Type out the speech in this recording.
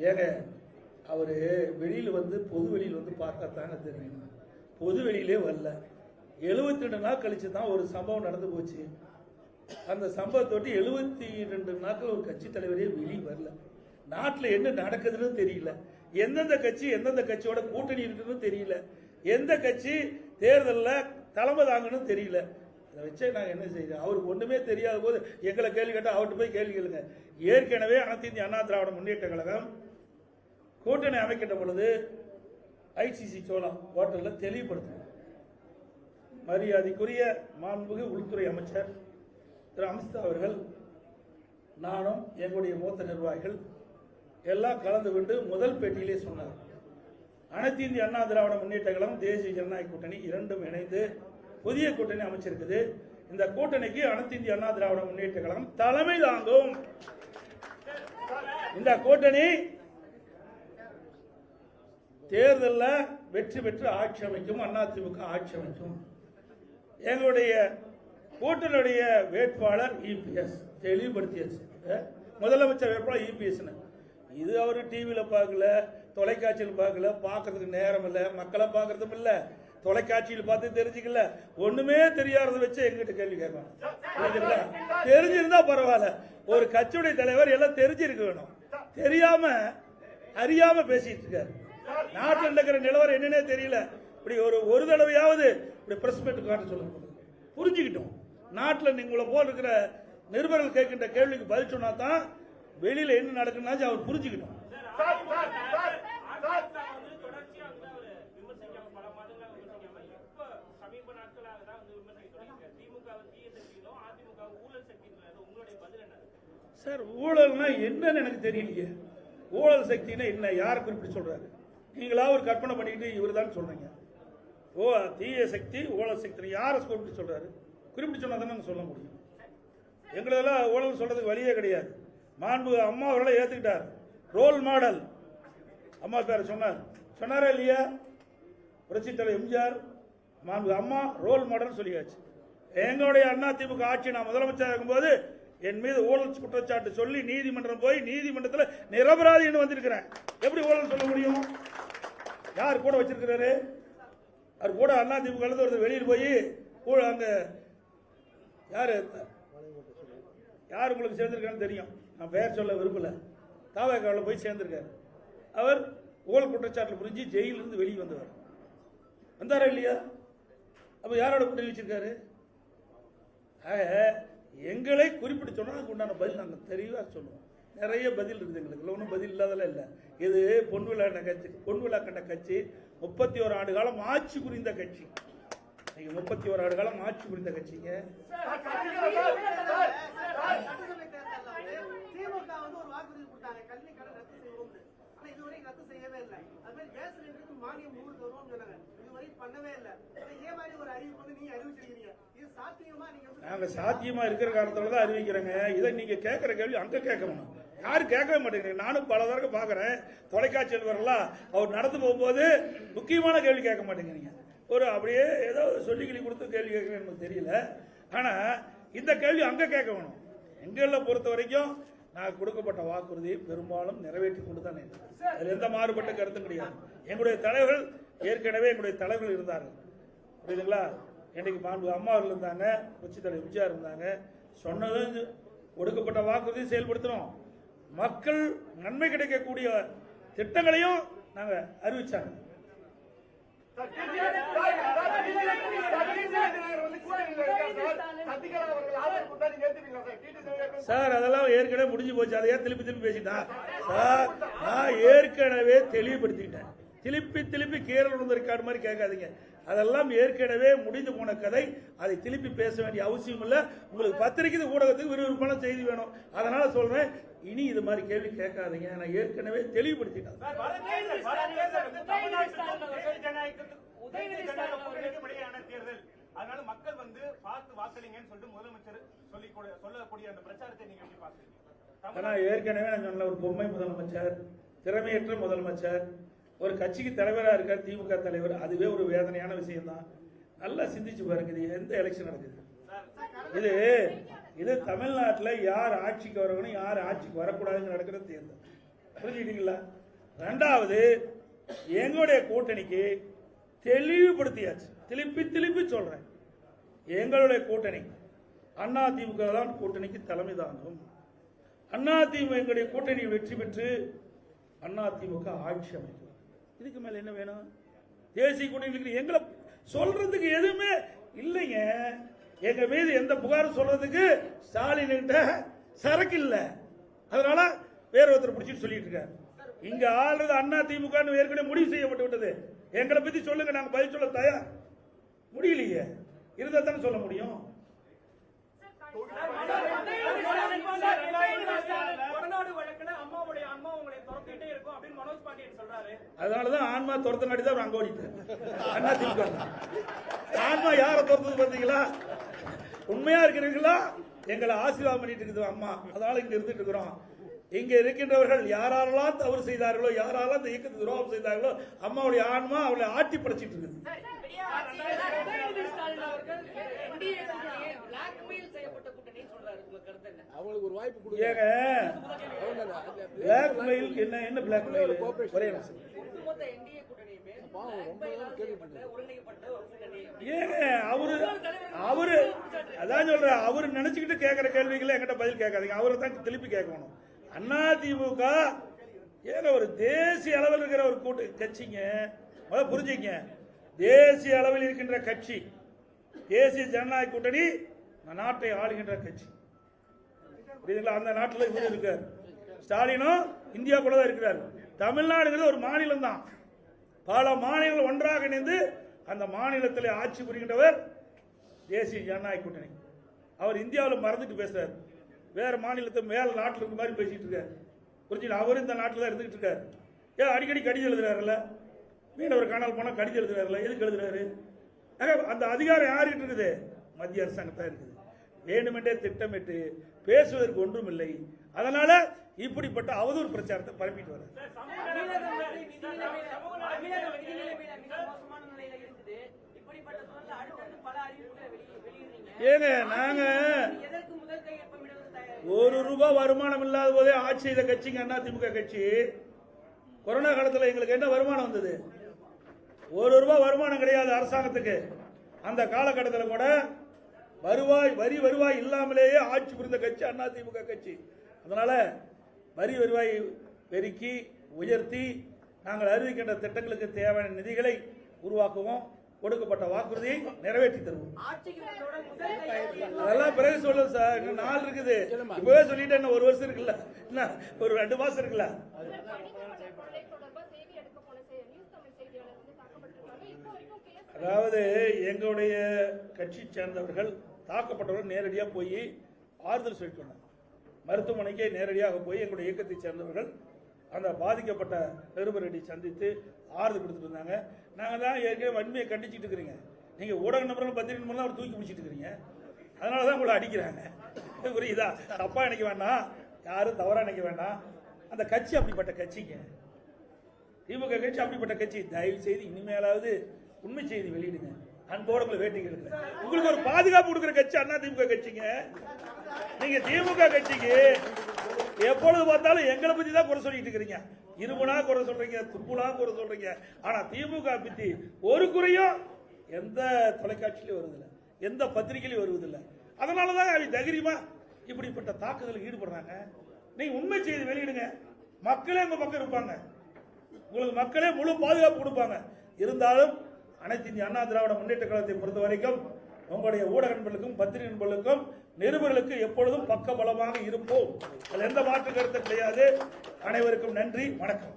ஏங்க அவரு வெளியில வந்து பொது வெளியில வந்து பார்த்தா தானே தெரியும். பொது வெளியிலே வரல. 72 நாள் கழிச்சு தான் ஒரு சம்பவம் நடந்து போச்சு. அந்த சம்பவத்தோட்டு 72 நாட்கள் ஒரு கட்சி தலைவரே வெளியே வரல. நாட்டில் என்ன நடக்குதுன்னு தெரியல. எந்தெந்த கட்சி எந்தெந்த கட்சியோட கூட்டணி இருக்குன்னு தெரியல. எந்த கட்சி தேர்தலில் தலைமை தாங்கன்னு தெரியல. இதை வச்சே நாங்கள் என்ன செய்யறோம்? அவருக்கு ஒன்றுமே தெரியாத போது எங்களை கேள்வி கேட்டால் அவர்கிட்ட போய் கேள்வி கேளுங்க. ஏற்கனவே அனைத்து இந்திய அண்ணா திராவிட முன்னேற்ற கழகம் கூட்டணி அமைக்கின்ற பொழுது ஐசிசி சோழா ஹோட்டலில் தெளிவுபடுத்தினார். மரியாதைக்குரிய மாண்புமிகு உள்துறை அமைச்சர் திரு அமித்ஷா அவர்கள், நானும் எங்களுடைய மூத்த நிர்வாகிகள் எல்லாம் கலந்து கொண்டு முதல் பேட்டியிலே சொன்னார், அனைத்து இந்திய அண்ணா திராவிட முன்னேற்ற கழகம் தேசிய ஜனநாயக கூட்டணி இரண்டும் இணைந்து புதிய கூட்டணி அமைச்சிருக்குது. இந்த கூட்டணிக்கு அனைத்து இந்திய அண்ணா திராவிட முன்னேற்ற கழகம் தலைமை தாங்கும். இந்த கூட்டணி தேர்தலில் வெற்றி பெற்று ஆட்சி அமைக்கும். அதிமுக ஆட்சி அமைக்கும். எங்களுடைய கூட்டணியுடைய வேட்பாளர் இபிஎஸ் தெளிவுபடுத்தியாச்சு. முதலமைச்சர் வேட்பாளர் இபிஎஸ். இது அவர் டிவியில் பார்க்கல, தொலைக்காட்சியில் பார்க்கல, பார்க்கறதுக்கு நேரம் இல்லை, மக்களை பார்க்கறதும் இல்லை, தொலைக்காட்சியில் பார்த்து தெரிஞ்சுக்கல, ஒண்ணுமே தெரியாததை வச்சு எங்கிட்ட கேள்வி கேட்கணும். தெரிஞ்சிருந்தா பரவாயில்ல. ஒரு கட்சியுடைய தலைவர் எல்லாம் தெரிஞ்சிருக்க வேணும். தெரியாம அறியாம பேசிட்டு இருக்காரு. நாட்டில் இருக்கிற நிலவரம் என்னன்னே தெரியல. இப்படி ஒரு தடவையாவது இப்படி பிரஸ் மீட் காட்ட சொல்லுங்க, புரிஞ்சுக்கிட்டோம். நாட்டில் உங்களை போல் இருக்கிற நிருபர்கள் கேட்கின்ற கேள்விக்கு பதில் சொன்னா தான் வெளியில என்ன நடக்குன்னு அவர் புரிஞ்சுக்கிட்டோம். சார், ஊழல்னா என்னன்னு எனக்கு தெரியலையே. ஊழல் சக்தினா என்ன? யாரை குறிப்பிட்டு சொல்றாரு? நீங்களா ஒரு கற்பனை பண்ணிக்கிட்டு இவர் தான் சொல்றீங்க. தீய சக்தி ஊழல் சக்தி யாரை குறிப்பிட்டு சொல்றாரு? குறிப்பிட்டு சொன்னா தானே சொல்ல முடியும். எங்களெல்லாம் ஊழல் சொல்றதுக்கு வழியே கிடையாது. மாண்பு அம்மா அவர்களை ஏத்துக்கிட்டார். ரோல் மாடல் அம்மா பேர் சொன்னாரா இல்லையா? புரட்சி தலைவர் எம்ஜிஆர், மாண்பு அம்மா ரோல் மாடல் சொல்லியாச்சு. எங்களுடைய அதிமுக ஆட்சி நான் முதலமைச்சர் இருக்கும்போது என் மீது ஊழல் குற்றச்சாட்டு சொல்லி நீதிமன்றம் போய் நீதிமன்றத்தில் நிரபராதி வந்திருக்கிறேன். எப்படி ஊழல் சொல்ல முடியும்? யார் கூட வச்சிருக்கிறாரு? அவர் கூட அதிமுக ஒரு வெளியில் போய் அங்க யார் உங்களுக்கு சேர்ந்திருக்கான்னு தெரியும். நான் பெயர் சொல்ல விரும்பல. தாவேக்காவில் போய் சேர்ந்திருக்காரு. அவர் ஊழல் குற்றச்சாட்டு புரிஞ்சு ஜெயிலிருந்து வெளியே வந்தவர். வந்தாரா இல்லையா? அப்ப யாரோட கூட்டணி வச்சிருக்காரு? எங்களை குறிப்பிட்டு சொன்னா அதுக்கு உண்டான பதில் நாங்கள் தெளிவாக சொல்லுவோம். நிறைய பதில் இருக்குது எங்களுக்கு. ஒன்றும் பதில் இல்லாதெல்லாம் இல்லை. இது பொன்விழா கண்ட கட்சி 31 ஆண்டு காலம் ஆட்சி புரிந்த கட்சி. 31 ஆண்டு காலம் ஆட்சி புரிந்த கட்சிங்க. நாங்க சாத்தியமா இருக்கிற காரணத்துல தான் அறிவிக்கிறேங்க. இதை நீங்க கேட்கிற கேள்வி அங்க கேட்கணும். யாரும் கேட்கவே மாட்டேங்கிறீங்க. நானும் பல தடவை பாக்குறேன் தொலைக்காட்சியில் வரலாம். அவர் நடந்து போகும்போது முக்கியமான கேள்வி கேட்க மாட்டேங்கிறீங்க. அப்படியே ஏதோ சொல்லிக்கிளி கொடுத்து கேள்வி கேட்கறேன்னு எனக்கு தெரியல. ஆனா இந்த கேள்வி அங்க கேட்க வேணும். எங்களை பொறுத்த வரைக்கும் நான் கொடுக்கப்பட்ட வாக்குறுதி பெரும்பாலும் நிறைவேற்றி கொண்டு தான் அதில் எந்த மாறுபட்ட கருத்தும் கிடையாது. எங்களுடைய தலைவர்கள் ஏற்கனவே எங்களுடைய தலைவர்கள் இருந்தார்கள். புரியுதுங்களா? இன்னைக்கு மாண்பு அம்மா அவர்கள் இருந்தாங்க, புரட்சி தலைவர் எம்ஜிஆர் இருந்தாங்க. சொன்னது கொடுக்கப்பட்ட வாக்குறுதி செயல்படுத்தணும். மக்கள் நன்மை கிடைக்கக்கூடிய திட்டங்களையும் நாங்க அறிவிச்சாங்க. சார், அதெல்லாம் ஏற்கனவே முடிஞ்சு போச்சு. அதையே திருப்பி பேசிட்டா சார். நான் ஏற்கனவே தெளிவுபடுத்திட்டேன். திருப்பி கீரல் ரெக்கார்டு மாதிரி கேட்காதீங்க. அதெல்லாம் ஏற்கனவே முடிந்து போன கதை. அதை திருப்பி பேச வேண்டிய அவசியம் இல்லை. உங்களுக்கு பத்திரிகை ஊடகத்துக்கு விறுவிறுப்பான செய்தி வேணும். அதனால சொல்றேன், இனி இது மாதிரி கேள்வி கேட்காதீங்க. நான் ஏற்கனவே தெளிவுபடுத்திட்டேன். அதனால மக்கள் பார்த்து வாக்களிங்கன்னு சொல்லிட்டு முதலமைச்சர் சொல்லக்கூடிய அந்த பிரச்சாரத்தை நீங்க எப்படி பாக்குறீங்க? ஏற்கனவே நான் சொன்ன ஒரு பொம்மை முதலமைச்சர், திறமையற்ற முதலமைச்சர், ஒரு கட்சிக்கு தலைவராக இருக்கார் திமுக தலைவர். அதுவே ஒரு வேதனையான விஷயம் தான். நல்லா சிந்திச்சு பாருங்க. எந்த எலெக்ஷன் நடக்குது? இது தமிழ்நாட்டில் யார் ஆட்சிக்கு வரணும் யார் ஆட்சிக்கு வரக்கூடாதுன்னு நடக்கிற தேர்தல். புரிஞ்சுக்கிட்டீங்களா? ரெண்டாவது, எங்களுடைய கூட்டணிக்கு தெளிவுபடுத்தியாச்சு. திருப்பி சொல்றேன், எங்களுடைய கூட்டணி அதிமுக தான் கூட்டணிக்கு தலைமை தாங்கும். அதிமுக எங்களுடைய கூட்டணி வெற்றி பெற்று அதிமுக ஆட்சி அமைக்கும். இதுக்கு மேல என்ன வேணும்? தேசிய கூட்டணி எங்களை சொல்றதுக்கு எதுவுமே இல்லைங்க. எங்க மீது எந்த புகாரும் சொல்றதுக்கு ஸ்டாலின் கிட்ட சரக்கு இல்ல. அதனால வேற ஒருத்தர் பிடிச்சிட்டு சொல்லிட்டு இருக்காரு. இங்க ஆளுறது அதிமுக ஏற்கனவே முடிவு செய்யப்பட்டு விட்டது. எங்களை பத்தி சொல்லுங்க, நாங்க பதில் சொல்ல தயார். முடியலையே, இருந்தா தானே சொல்ல முடியும். அதனாலதான் ஆன்மா துரத்தங்காட்டி தான் அங்க ஓடிட்டு அதிமுக. ஆன்மா யார துரத்தது பாத்தீங்களா? உண்மையா இருக்கிறீங்களா? எங்களை ஆசீர்வாதம் பண்ணிட்டு இருக்குது அம்மா. அதனால இங்க இருந்துட்டு இருக்கிறோம். இங்க இருக்கின்றவர்கள் யாரெல்லாம் தவறு செய்தார்களோ, யாரெல்லாம் இந்த இயக்கத்துக்கு துரோகம் செய்தார்களோ, அம்மாவுடைய ஆன்மா அவளை ஆட்டி படைச்சிட்டு இருக்குது. அவங்களுக்கு ஒரு வாய்ப்பு கொடுங்க. ஏங்க பிளாக்மெயில் என்ன பிளாக்மெயில்? ஒரே நிமிஷம். ஏங்க அவரு அதான் சொல்ற, அவரு நினைச்சுக்கிட்டு கேட்கிற கேள்விகளை என்கிட்ட பதில் கேட்காதீங்க. அவரை தான் திருப்பி கேட்கணும். அதிமுக ஏங்க ஒரு தேசிய அளவில் இருக்கிற ஒரு கட்சிங்க. முதல்ல புரிஞ்சுங்க, தேசிய அளவில் இருக்கின்ற கட்சி தேசிய ஜனநாயக கூட்டணி, நாட்டை ஆளுகின்ற கட்சி. அந்த நாட்டில் இவர் இருக்கார். ஸ்டாலினும் இந்தியா கூட தான் இருக்கிறார். தமிழ்நாடுங்கிறது ஒரு மாநிலம் தான். பல மாநிலங்கள் ஒன்றாக இணைந்து அந்த மாநிலத்தில் ஆட்சி புரிகின்றவர் தேசிய ஜனநாயக கூட்டணி. அவர் இந்தியாவில் மறந்துட்டு பேசுறாரு. வேற மாநிலத்தை மேல நாட்டில் இருக்க மாதிரி பேசிட்டு இருக்காரு. புரிஞ்சுங்களா? அவர் இந்த நாட்டில் தான் இருந்துகிட்டு இருக்காரு. ஏன் அடிக்கடி கடிதம் எழுதுறாருல்ல? மீனவர் காணால் போனா கடிதம் எழுதுறாருல்ல? எதுக்கு எழுதுறாரு? அந்த அதிகாரம் யாருக்கிட்ட இருக்குது? மத்திய அரசாங்கத்தான் இருக்குது. வேணுமென்றே திட்டமிட்டு பேசுவதற்கு ஒன்றும் இல்லை. அதனால இப்படிப்பட்ட அவதூறு பிரச்சாரத்தை பரப்பிட்டு வர. ஏங்க நாங்க ₹1 வருமானம் இல்லாத போதே ஆட்சி செய்த கட்சிங்க அதிமுக கட்சி. கொரோனா காலத்தில் எங்களுக்கு என்ன வருமானம் வந்தது? ₹1 வருமானம் கிடையாது அரசாங்கத்துக்கு. அந்த காலகட்டத்தில் கூட வருவாய் இல்லாமலேயே ஆட்சி புரிந்த கட்சி அதிமுக கட்சி. அதனால வருவாய் பெருக்கி உயர்த்தி நாங்கள் அறிவிக்கின்ற திட்டங்களுக்கு தேவையான நிதிகளை உருவாக்குவோம். கொடுக்கப்பட்ட வாக்குறுதியை நிறைவேற்றி தருவோம். அதெல்லாம் பிறகு சொல்லுங்க சார். இன்னும் நாள் இருக்குது. இப்பவே சொல்லிட்டு என்ன 1 வருஷம் இருக்குல்ல, என்ன ஒரு 2 மாசம் இருக்குல்ல. அதாவது எங்களுடைய கட்சி சேர்ந்தவர்கள் தாக்கப்பட்டவர்கள் நேரடியாக போய் ஆறுதல் சொல்லிட்டு மருத்துவமனைக்கே நேரடியாக போய் எங்களுடைய இயக்கத்தை சேர்ந்தவர்கள் அந்த பாதிக்கப்பட்ட நிருபரை சந்தித்து ஆறுதல் கொடுத்துட்டு இருந்தாங்க. நாங்கள் தான் ஏற்கனவே வன்மையை கண்டிச்சுட்டு இருக்கிறீங்க. நீங்கள் ஊடக நபர்கள் பத்திரிகை நம்பர் அவர் தூக்கி பிடிச்சிட்டு இருக்கிறீங்க. அதனால தான் உங்களை அடிக்கிறாங்க. புரியுதா? தப்பா நினைக்க வேண்டாம், யாரும் தவறா நினைக்க வேண்டாம். அந்த கட்சி அப்படிப்பட்ட கட்சிங்க. திமுக கட்சி அப்படிப்பட்ட கட்சி. தயவு செய்து இனிமேலாவது உண்மை செய்தி வெளியிடுங்க. அன்போட உங்களை வேண்டிங்க. உங்களுக்கு ஒரு பாதுகாப்பு கொடுக்கிற கட்சி அதிமுக கட்சிங்க. நீங்க திமுக கட்சிக்கு எப்பொழுது பார்த்தாலும் எங்களை பத்தி தான் குறை சொல்லிட்டு இருக்கிறீங்க. இருமுனா குறை சொல்றீங்க, துப்புனா குறை சொல்றீங்க. ஆனா திமுக பத்தி ஒரு குறையும் எந்த தொலைக்காட்சியிலும் வருவதில்லை, எந்த பத்திரிகையிலும் வருவதில்லை. அதனாலதான் அவங்க தைரியமா இப்படிப்பட்ட தாக்குதலுக்கு ஈடுபடுறாங்க. நீங்க உண்மை செய்தி வெளியிடுங்க. மக்களே உங்க பக்கம் இருப்பாங்க. உங்களுக்கு மக்களே முழு பாதுகாப்பு கொடுப்பாங்க. இருந்தாலும் அனைத்து இந்திய அண்ணா திராவிட முன்னேற்ற கழகத்தை பொறுத்த வரைக்கும் உங்களுடைய ஊடக நண்பர்களுக்கும் பத்திரிகை நண்பர்களுக்கும் நிருபர்களுக்கு எப்பொழுதும் பக்க பலமாக இருப்போம். அதில் எந்த மாற்று கருத்து கிடையாது. அனைவருக்கும் நன்றி, வணக்கம்.